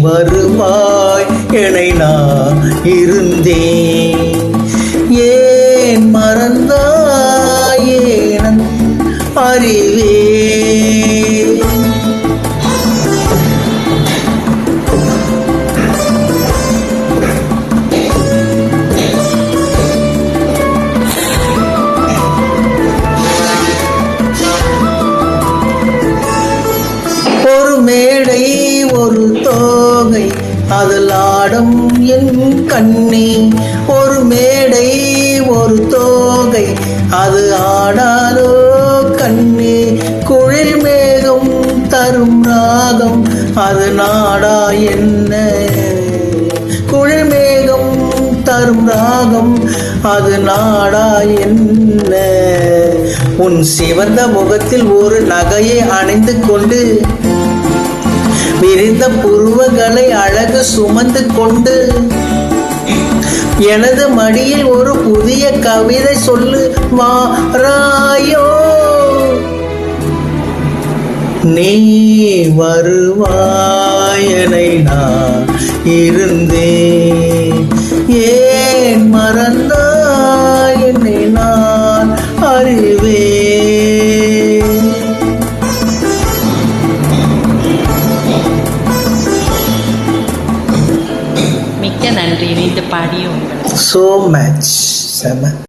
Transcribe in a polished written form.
வருவாய் எனை நான் இருந்தேன். ஏன் மறந்தாயே நன் அறிவே. ஒரு மேடை ஒரு தோகை அதில் ஆடும் என் கண்ணே. ஒரு மேடை ஒரு தோகை அது ஆடாதோ கண்ணே. குளிர் மேகம் தரும் ராகம் அது நாடா என்ன. குளிர் மேகம் தரும் ராகம் அது நாடா என்ன. உன் சிவந்த முகத்தில் ஒரு நகையை அணிந்து கொண்டு விரிந்த புருவங்களை அழகு சுமந்து கொண்டு எனது மடியில் ஒரு புதிய கவிதை சொல்லு வாராயோ. நீ வருவாய் எனை நான் இருந்தேன். ஏன் மறந்தாய் என்னை நான் அறிவேன். மிக்க நன்றி இணைந்து பாடிய உங்களுக்கு. So much.